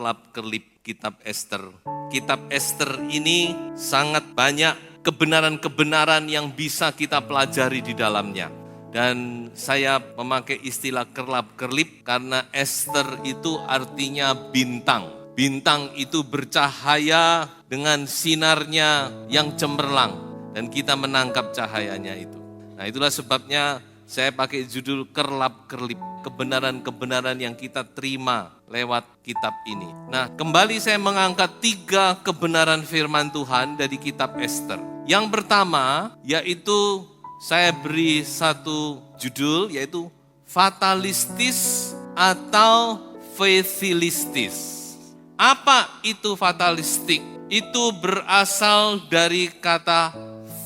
kerlap-kerlip kitab Ester. Kitab Ester ini sangat banyak kebenaran-kebenaran yang bisa kita pelajari di dalamnya. Dan saya memakai istilah kerlap-kerlip karena Ester itu artinya bintang. Bintang itu bercahaya dengan sinarnya yang cemerlang dan kita menangkap cahayanya itu. Nah, itulah sebabnya saya pakai judul kerlap-kerlip, kebenaran-kebenaran yang kita terima lewat kitab ini. Nah, kembali saya mengangkat 3 kebenaran firman Tuhan dari kitab Ester. Yang pertama yaitu saya beri satu judul yaitu fatalistis atau faithilistis. Apa itu fatalistik? Itu berasal dari kata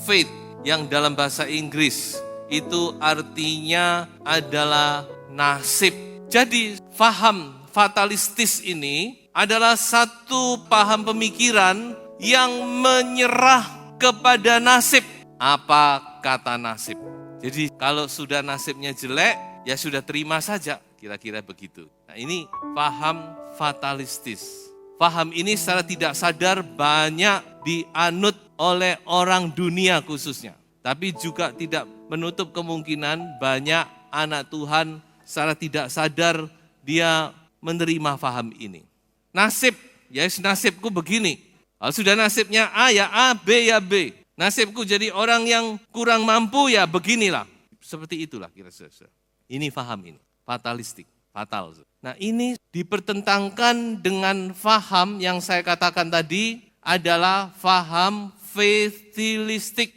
faith yang dalam bahasa Inggris itu artinya adalah nasib. Jadi paham fatalistis ini adalah satu paham pemikiran yang menyerah kepada nasib. Apa kata nasib? Jadi kalau sudah nasibnya jelek, ya sudah terima saja, kira-kira begitu. Nah, ini paham fatalistis. Paham ini secara tidak sadar banyak dianut oleh orang dunia khususnya. Tapi juga tidak menutup kemungkinan banyak anak Tuhan secara tidak sadar dia menerima paham ini. Nasib, ya nasibku begini. Kalau sudah nasibnya A ya A, B ya B. Nasibku jadi orang yang kurang mampu ya beginilah. Seperti itulah kira-kira. Ini paham ini, fatalistik, fatal. Nah, ini dipertentangkan dengan faham yang saya katakan tadi adalah faham faithilistis.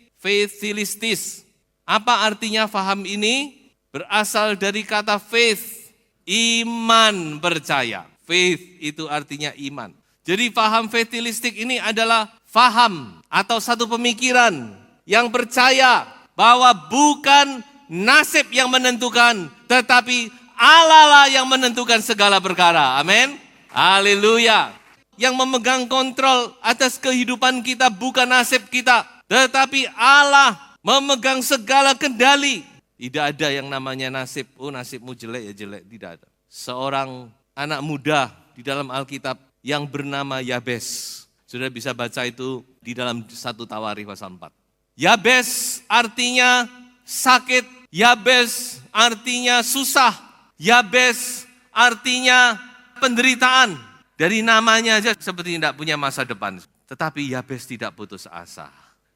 Apa artinya faham ini? Berasal dari kata faith, iman percaya. Faith itu artinya iman. Jadi faham faithilistik ini adalah faham atau satu pemikiran yang percaya bahwa bukan nasib yang menentukan, tetapi Allah lah yang menentukan segala perkara. Amin. Haleluya. Yang memegang kontrol atas kehidupan kita bukan nasib kita, tetapi Allah memegang segala kendali. Tidak ada yang namanya nasib. Oh, nasibmu jelek ya jelek. Tidak ada. Seorang anak muda di dalam Alkitab yang bernama Yabes. Sudah bisa baca itu di dalam 1 Tawarikh pasal 4. Yabes artinya sakit. Yabes artinya susah. Yabes artinya penderitaan. Dari namanya aja seperti tidak punya masa depan. Tetapi Yabes tidak putus asa.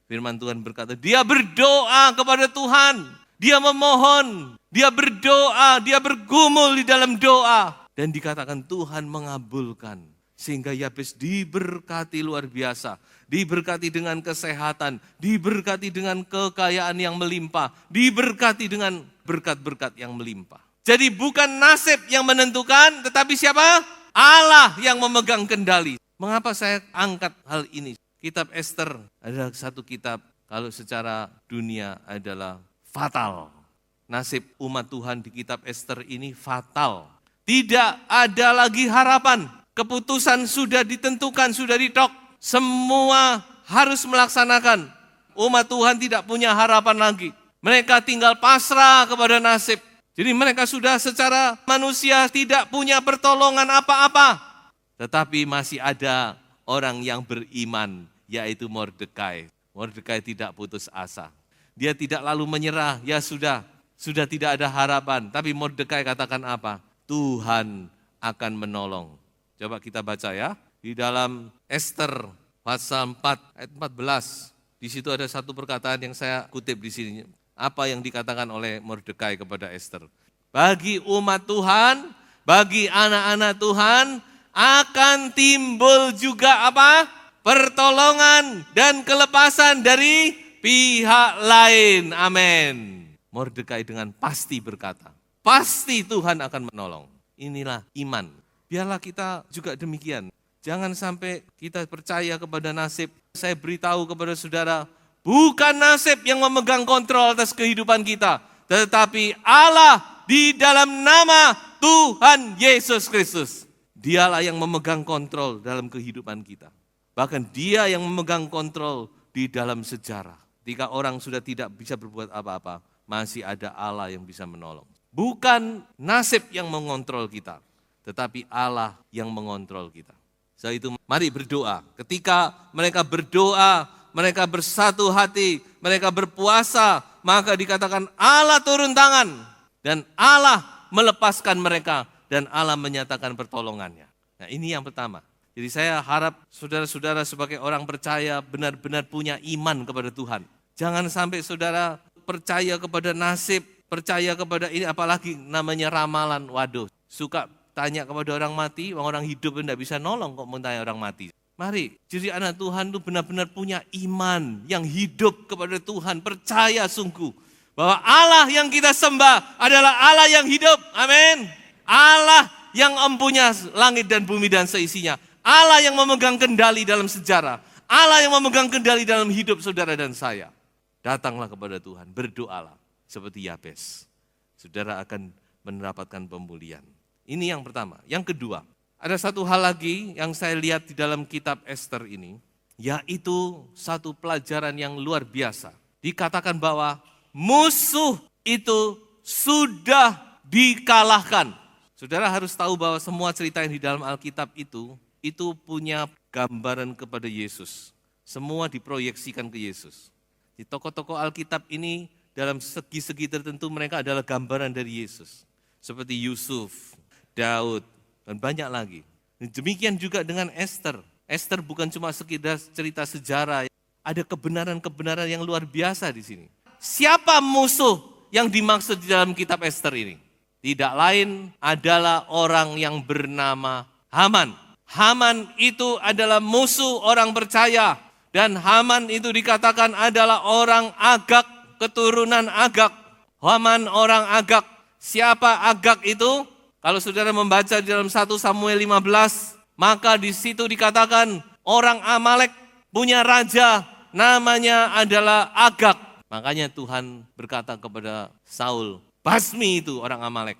Firman Tuhan berkata, dia berdoa kepada Tuhan. Dia memohon, dia berdoa, dia bergumul di dalam doa. Dan dikatakan Tuhan mengabulkan. Sehingga Yabes diberkati luar biasa. Diberkati dengan kesehatan. Diberkati dengan kekayaan yang melimpah. Diberkati dengan berkat-berkat yang melimpah. Jadi bukan nasib yang menentukan, tetapi siapa? Allah yang memegang kendali. Mengapa saya angkat hal ini? Kitab Ester adalah satu kitab, kalau secara dunia adalah fatal. Nasib umat Tuhan di kitab Ester ini fatal. Tidak ada lagi harapan. Keputusan sudah ditentukan, sudah ditok. Semua harus melaksanakan. Umat Tuhan tidak punya harapan lagi. Mereka tinggal pasrah kepada nasib. Jadi mereka sudah secara manusia tidak punya pertolongan apa-apa. Tetapi masih ada orang yang beriman, yaitu Mordekai. Mordekai tidak putus asa. Dia tidak lalu menyerah, ya sudah tidak ada harapan. Tapi Mordekai katakan apa? Tuhan akan menolong. Coba kita baca ya. Di dalam Ester pasal 4 ayat 14. Di situ ada satu perkataan yang saya kutip di sini. Apa yang dikatakan oleh Mordekai kepada Ester. Bagi umat Tuhan, bagi anak-anak Tuhan, akan timbul juga apa? Pertolongan dan kelepasan dari pihak lain. Amin. Mordekai dengan pasti berkata, pasti Tuhan akan menolong. Inilah iman. Biarlah kita juga demikian. Jangan sampai kita percaya kepada nasib. Saya beritahu kepada saudara, bukan nasib yang memegang kontrol atas kehidupan kita, tetapi Allah di dalam nama Tuhan Yesus Kristus. Dialah yang memegang kontrol dalam kehidupan kita. Bahkan dia yang memegang kontrol di dalam sejarah. Ketika orang sudah tidak bisa berbuat apa-apa, masih ada Allah yang bisa menolong. Bukan nasib yang mengontrol kita, tetapi Allah yang mengontrol kita. Setelah itu mari berdoa. Ketika mereka berdoa, mereka bersatu hati, mereka berpuasa, maka dikatakan Allah turun tangan dan Allah melepaskan mereka dan Allah menyatakan pertolongannya. Nah, ini yang pertama. Jadi saya harap saudara-saudara sebagai orang percaya benar-benar punya iman kepada Tuhan. Jangan sampai saudara percaya kepada nasib, percaya kepada ini, apalagi namanya ramalan. Waduh, suka tanya kepada orang mati, orang hidup tidak bisa nolong kok mau tanya orang mati. Mari, jadi anak Tuhan itu benar-benar punya iman yang hidup kepada Tuhan, percaya sungguh bahwa Allah yang kita sembah adalah Allah yang hidup. Amin. Allah yang empunya langit dan bumi dan seisinya. Allah yang memegang kendali dalam sejarah. Allah yang memegang kendali dalam hidup saudara dan saya. Datanglah kepada Tuhan, berdoalah seperti Yabes. Saudara akan mendapatkan pemulihan. Ini yang pertama. Yang kedua, ada satu hal lagi yang saya lihat di dalam kitab Ester ini, yaitu satu pelajaran yang luar biasa. Dikatakan bahwa musuh itu sudah dikalahkan. Saudara harus tahu bahwa semua cerita yang di dalam Alkitab itu punya gambaran kepada Yesus. Semua diproyeksikan ke Yesus. Di tokoh-tokoh Alkitab ini dalam segi-segi tertentu mereka adalah gambaran dari Yesus. Seperti Yusuf, Daud, dan banyak lagi. Demikian juga dengan Ester. Ester bukan cuma sekedar cerita sejarah. Ada kebenaran-kebenaran yang luar biasa di sini. Siapa musuh yang dimaksud di dalam kitab Ester ini? Tidak lain adalah orang yang bernama Haman. Haman itu adalah musuh orang percaya. Dan Haman itu dikatakan adalah orang Agag, keturunan Agag. Haman orang Agag. Siapa Agag itu? Kalau saudara membaca di dalam 1 Samuel 15, maka di situ dikatakan orang Amalek punya raja, namanya adalah Agag. Makanya Tuhan berkata kepada Saul, basmi itu orang Amalek.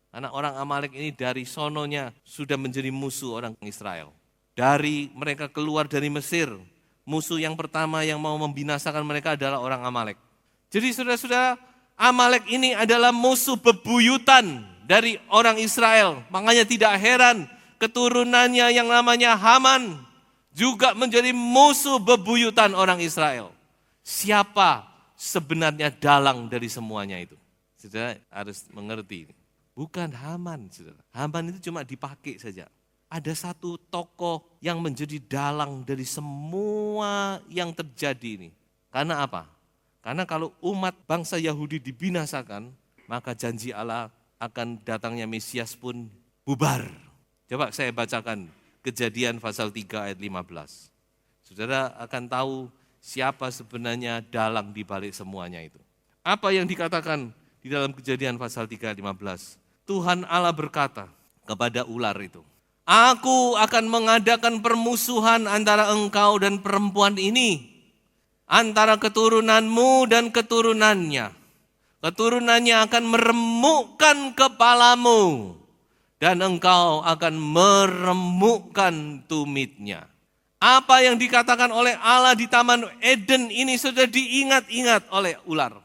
Karena orang Amalek ini dari sononya sudah menjadi musuh orang Israel. Dari mereka keluar dari Mesir, musuh yang pertama yang mau membinasakan mereka adalah orang Amalek. Jadi saudara-saudara, Amalek ini adalah musuh bebuyutan dari orang Israel. Makanya tidak heran keturunannya yang namanya Haman juga menjadi musuh bebuyutan orang Israel. Siapa sebenarnya dalang dari semuanya itu? Saudara harus mengerti ini. Bukan Haman, saudara. Haman itu cuma dipakai saja. Ada satu tokoh yang menjadi dalang dari semua yang terjadi ini. Karena apa? Karena kalau umat bangsa Yahudi dibinasakan, maka janji Allah akan datangnya Mesias pun bubar. Coba saya bacakan Kejadian pasal 3 ayat 15. Saudara akan tahu siapa sebenarnya dalang di balik semuanya itu. Apa yang dikatakan di dalam Kejadian pasal 3 ayat 15? Tuhan Allah berkata kepada ular itu, aku akan mengadakan permusuhan antara engkau dan perempuan ini, antara keturunanmu dan keturunannya. Keturunannya akan meremukkan kepalamu, dan engkau akan meremukkan tumitnya. Apa yang dikatakan oleh Allah di Taman Eden ini sudah diingat-ingat oleh ular.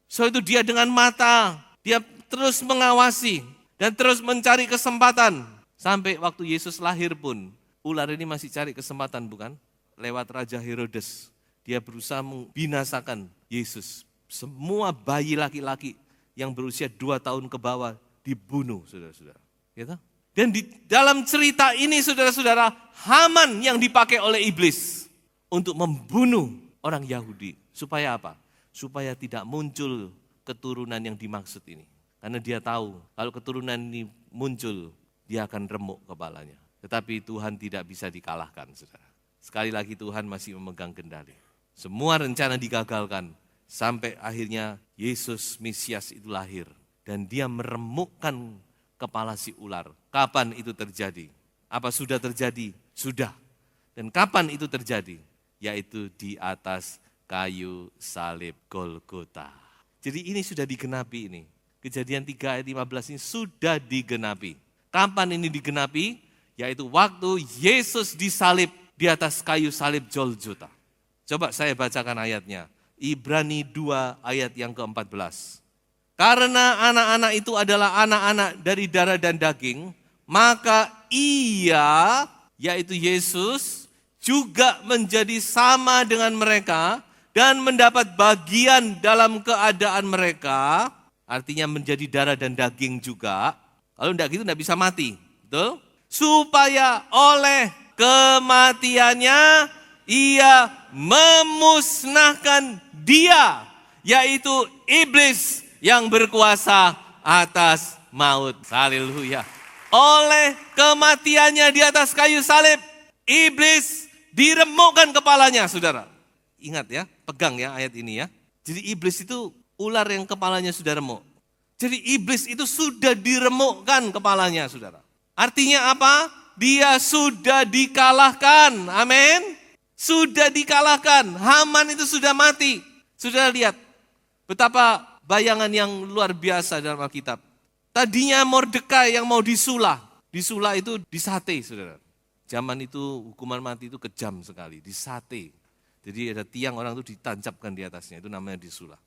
So itu dia dengan mata, dia terus mengawasi dan terus mencari kesempatan. Sampai waktu Yesus lahir pun, ular ini masih cari kesempatan bukan? Lewat Raja Herodes, dia berusaha membinasakan Yesus. Semua bayi laki-laki yang berusia 2 tahun ke bawah dibunuh, saudara-saudara. Gitu? Dan di dalam cerita ini, saudara-saudara, Haman yang dipakai oleh iblis untuk membunuh orang Yahudi. Supaya apa? Supaya tidak muncul keturunan yang dimaksud ini. Karena dia tahu kalau keturunan ini muncul, dia akan remuk kepalanya. Tetapi Tuhan tidak bisa dikalahkan, saudara. Sekali lagi Tuhan masih memegang kendali. Semua rencana digagalkan sampai akhirnya Yesus Mesias itu lahir. Dan dia meremukkan kepala si ular. Kapan itu terjadi? Apa sudah terjadi? Sudah. Dan kapan itu terjadi? Yaitu di atas kayu salib Golgota. Jadi ini sudah digenapi ini. Kejadian 3 ayat 15 ini sudah digenapi. Kapan ini digenapi? Yaitu waktu Yesus disalib di atas kayu salib Golgota. Coba saya bacakan ayatnya. Ibrani 2 ayat yang ke-14. Karena anak-anak itu adalah anak-anak dari darah dan daging, maka ia, yaitu Yesus, juga menjadi sama dengan mereka dan mendapat bagian dalam keadaan mereka, artinya menjadi darah dan daging juga. Kalau tidak gitu tidak bisa mati, betul? Supaya oleh kematiannya ia memusnahkan dia, yaitu iblis yang berkuasa atas maut. Haleluya. Oleh kematiannya di atas kayu salib, iblis diremukkan kepalanya, saudara. Ingat ya, pegang ya ayat ini ya. Jadi iblis itu ular yang kepalanya sudah remuk. Jadi iblis itu sudah diremukkan kepalanya, saudara. Artinya apa? Dia sudah dikalahkan. Amin. Sudah dikalahkan. Haman itu sudah mati. Sudah lihat betapa bayangan yang luar biasa dalam Alkitab. Tadinya Mordekai yang mau disulah. Disulah itu disate, saudara. Zaman itu hukuman mati itu kejam sekali, disate. Jadi ada tiang orang itu ditancapkan di atasnya, itu namanya disulah.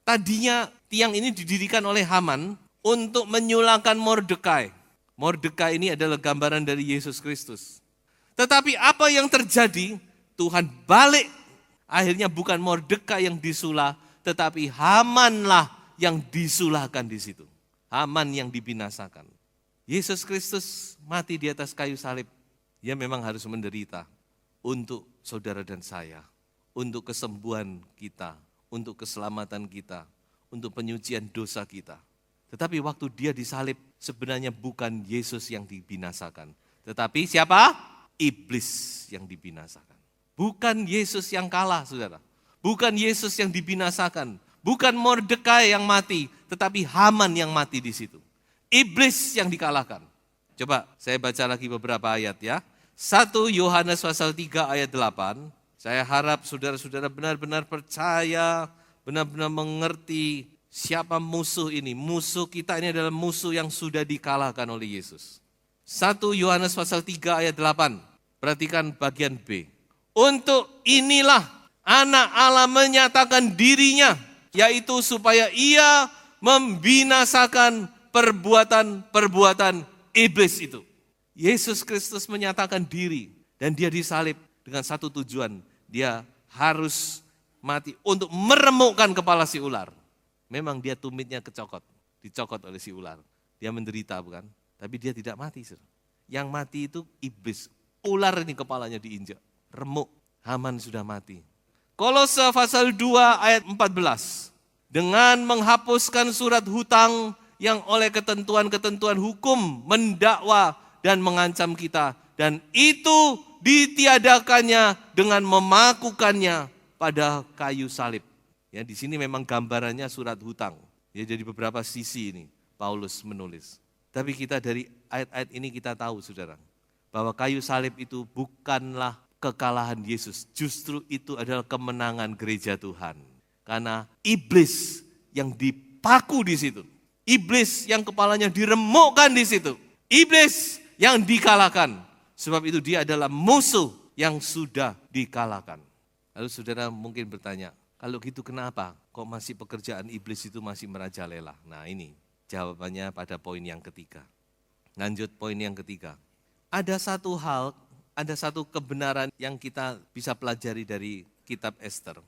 Tadinya tiang ini didirikan oleh Haman untuk menyulahkan Mordekai. Mordekai ini adalah gambaran dari Yesus Kristus. Tetapi apa yang terjadi? Tuhan balik. Akhirnya bukan Mordekai yang disulah, tetapi Hamanlah yang disulahkan di situ. Haman yang dibinasakan. Yesus Kristus mati di atas kayu salib. Dia memang harus menderita untuk saudara dan saya. Untuk kesembuhan kita, untuk keselamatan kita, untuk penyucian dosa kita. Tetapi waktu dia disalib, sebenarnya bukan Yesus yang dibinasakan. Tetapi siapa? Iblis yang dibinasakan. Bukan Yesus yang kalah, saudara. Bukan Yesus yang dibinasakan. Bukan Mordekai yang mati, tetapi Haman yang mati di situ. Iblis yang dikalahkan. Coba saya baca lagi beberapa ayat ya. 1 Yohanes pasal 3 ayat 8. Saya harap saudara-saudara benar-benar percaya, benar-benar mengerti siapa musuh ini. Musuh kita ini adalah musuh yang sudah dikalahkan oleh Yesus. 1 Yohanes pasal 3 ayat 8. Perhatikan bagian B. Untuk inilah anak Allah menyatakan dirinya, yaitu supaya ia membinasakan perbuatan-perbuatan iblis itu. Yesus Kristus menyatakan diri dan dia disalib dengan satu tujuan. Dia harus mati untuk meremukkan kepala si ular. Memang dia tumitnya dicokot oleh si ular. Dia menderita bukan? Tapi dia tidak mati. Yang mati itu iblis. Ular ini kepalanya diinjak. Remuk. Haman sudah mati. Kolose pasal 2 ayat 14. Dengan menghapuskan surat hutang yang oleh ketentuan-ketentuan hukum mendakwa dan mengancam kita. Dan itu ditiadakannya dengan memakukannya pada kayu salib. Ya, di sini memang gambarannya surat hutang. Ya, jadi beberapa sisi ini Paulus menulis. Tapi kita dari ayat-ayat ini kita tahu, saudara, bahwa kayu salib itu bukanlah kekalahan Yesus. Justru itu adalah kemenangan gereja Tuhan. Karena iblis yang dipaku di situ. Iblis yang kepalanya diremukkan di situ. Iblis yang dikalahkan. Sebab itu dia adalah musuh yang sudah dikalahkan. Lalu saudara mungkin bertanya, kalau gitu kenapa kok masih pekerjaan iblis itu masih merajalela? Nah ini jawabannya pada poin yang ketiga. Lanjut poin yang ketiga. Ada satu hal, ada satu kebenaran yang kita bisa pelajari dari kitab Ester.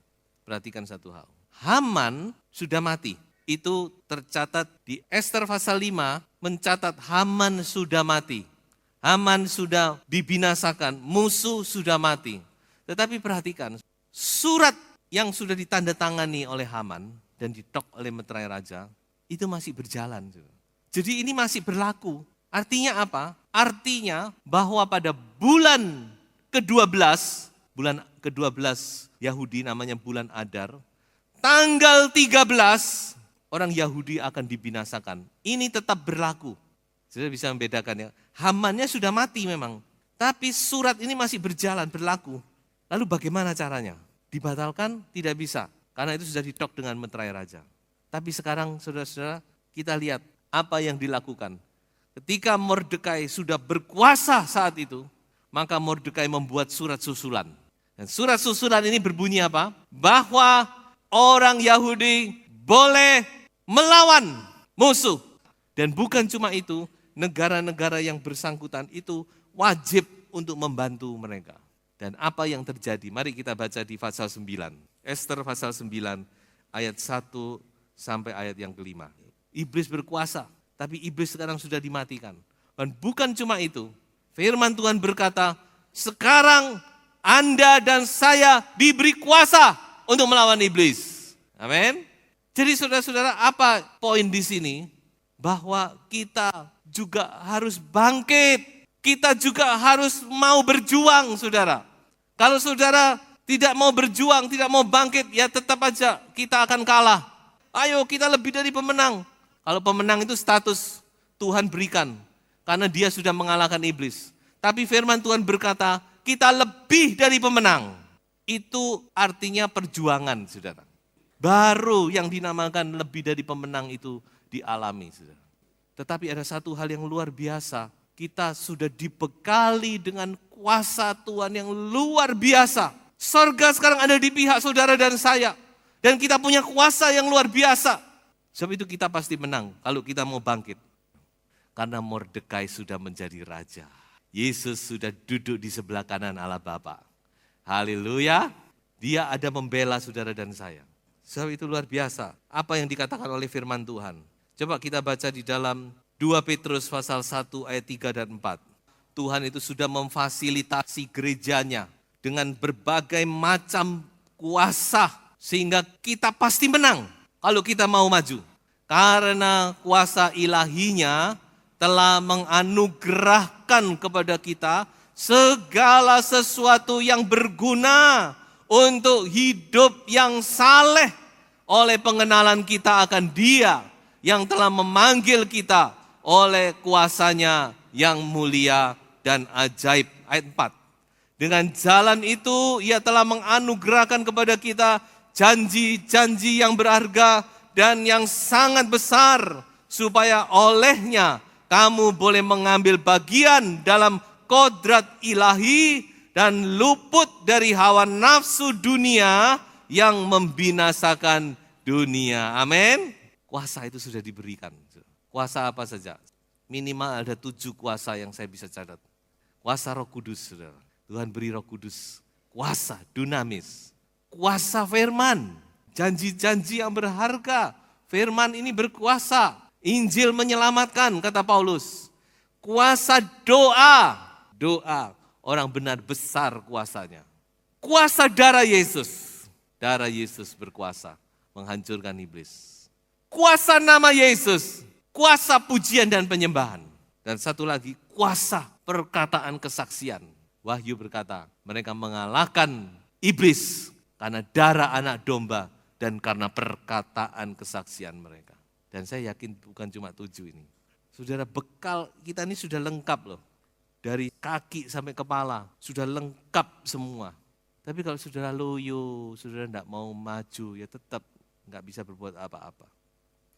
Perhatikan satu hal. Haman sudah mati. Itu tercatat di Ester pasal 5 mencatat Haman sudah mati. Haman sudah dibinasakan, musuh sudah mati. Tetapi perhatikan, surat yang sudah ditandatangani oleh Haman dan ditok oleh meterai raja, itu masih berjalan. Jadi ini masih berlaku. Artinya apa? Artinya bahwa pada bulan ke-12, bulan ke-12 Yahudi namanya bulan Adar, tanggal 13 orang Yahudi akan dibinasakan. Ini tetap berlaku. Sudah bisa membedakan ya. Hamannya sudah mati memang. Tapi surat ini masih berjalan, berlaku. Lalu bagaimana caranya? Dibatalkan? Tidak bisa. Karena itu sudah ditok dengan meterai raja. Tapi sekarang saudara-saudara kita lihat apa yang dilakukan. Ketika Mordekai sudah berkuasa saat itu, maka Mordekai membuat surat susulan. Dan surat susulan ini berbunyi apa? Bahwa orang Yahudi boleh melawan musuh. Dan bukan cuma itu, negara-negara yang bersangkutan itu wajib untuk membantu mereka. Dan apa yang terjadi? Mari kita baca di pasal 9. Ester pasal 9 ayat 1 sampai ayat yang kelima. Iblis berkuasa, tapi iblis sekarang sudah dimatikan. Dan bukan cuma itu, firman Tuhan berkata, sekarang Anda dan saya diberi kuasa untuk melawan iblis. Amin. Jadi saudara-saudara, apa poin di sini? Bahwa kita juga harus bangkit. Kita juga harus mau berjuang, saudara. Kalau saudara tidak mau berjuang, tidak mau bangkit, ya tetap aja kita akan kalah. Ayo kita lebih dari pemenang. Kalau pemenang itu status Tuhan berikan, karena dia sudah mengalahkan iblis. Tapi firman Tuhan berkata, kita lebih dari pemenang. Itu artinya perjuangan, saudara. Baru yang dinamakan lebih dari pemenang itu dialami, saudara. Tetapi ada satu hal yang luar biasa. Kita sudah dibekali dengan kuasa Tuhan yang luar biasa. Sorga sekarang ada di pihak saudara dan saya. Dan kita punya kuasa yang luar biasa. Sebab itu kita pasti menang kalau kita mau bangkit. Karena Mordekai sudah menjadi raja. Yesus sudah duduk di sebelah kanan Allah Bapa. Haleluya. Dia ada membela saudara dan saya. Sebab itu luar biasa. Apa yang dikatakan oleh firman Tuhan. Coba kita baca di dalam 2 Petrus pasal 1 ayat 3 dan 4. Tuhan itu sudah memfasilitasi gerejanya dengan berbagai macam kuasa. Sehingga kita pasti menang kalau kita mau maju. Karena kuasa ilahinya telah menganugerahkan kepada kita segala sesuatu yang berguna untuk hidup yang saleh oleh pengenalan kita akan Dia yang telah memanggil kita oleh kuasanya yang mulia dan ajaib. Ayat 4. Dengan jalan itu Ia telah menganugerahkan kepada kita janji-janji yang berharga dan yang sangat besar, supaya olehnya kamu boleh mengambil bagian dalam kodrat ilahi dan luput dari hawa nafsu dunia yang membinasakan dunia. Amin. Kuasa itu sudah diberikan. Kuasa apa saja? Minimal ada 7 kuasa yang saya bisa catat. Kuasa Roh Kudus, saudara. Tuhan beri Roh Kudus. Kuasa dunamis. Kuasa firman, janji-janji yang berharga. Firman ini berkuasa. Injil menyelamatkan, kata Paulus. Kuasa doa. Doa, orang benar besar kuasanya. Kuasa darah Yesus. Darah Yesus berkuasa menghancurkan iblis. Kuasa nama Yesus. Kuasa pujian dan penyembahan. Dan satu lagi, kuasa perkataan kesaksian. Wahyu berkata, mereka mengalahkan iblis karena darah anak domba dan karena perkataan kesaksian mereka. Dan saya yakin bukan cuma 7 ini. Saudara, bekal kita ini sudah lengkap loh. Dari kaki sampai kepala, sudah lengkap semua. Tapi kalau saudara loyo, saudara tidak mau maju, ya tetap nggak bisa berbuat apa-apa.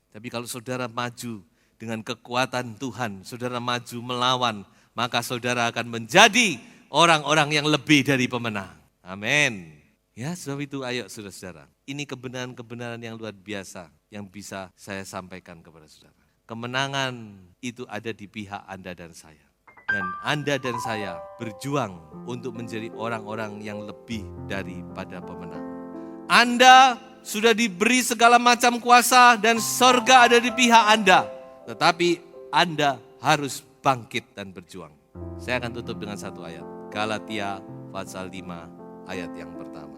Tapi kalau saudara maju dengan kekuatan Tuhan, saudara maju melawan, maka saudara akan menjadi orang-orang yang lebih dari pemenang. Amin. Ya, sebab itu ayo saudara-saudara. Ini kebenaran-kebenaran yang luar biasa yang bisa saya sampaikan kepada saudara. Kemenangan itu ada di pihak Anda dan saya. Dan Anda dan saya berjuang untuk menjadi orang-orang yang lebih daripada pemenang. Anda sudah diberi segala macam kuasa dan sorga ada di pihak Anda. Tetapi Anda harus bangkit dan berjuang. Saya akan tutup dengan satu ayat. Galatia pasal 5 ayat yang pertama.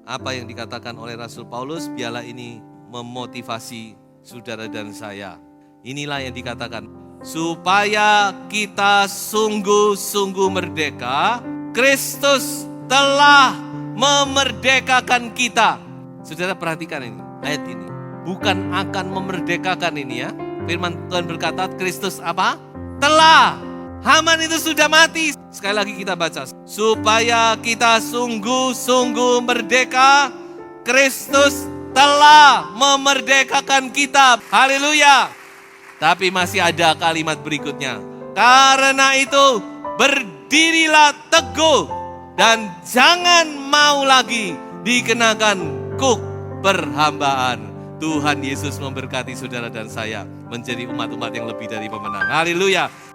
Apa yang dikatakan oleh Rasul Paulus, biarlah ini memotivasi saudara dan saya. Inilah yang dikatakan, supaya kita sungguh-sungguh merdeka, Kristus telah memerdekakan kita. Saudara perhatikan ini, ayat ini. Bukan akan memerdekakan ini ya. Firman Tuhan berkata, Kristus apa? Telah. Haman itu sudah mati. Sekali lagi kita baca. Supaya kita sungguh-sungguh merdeka, Kristus telah memerdekakan kita. Haleluya. Tapi masih ada kalimat berikutnya. Karena itu berdirilah teguh dan jangan mau lagi dikenakan kuk perhambaan. Tuhan Yesus memberkati saudara dan saya menjadi umat-umat yang lebih dari pemenang. Haleluya.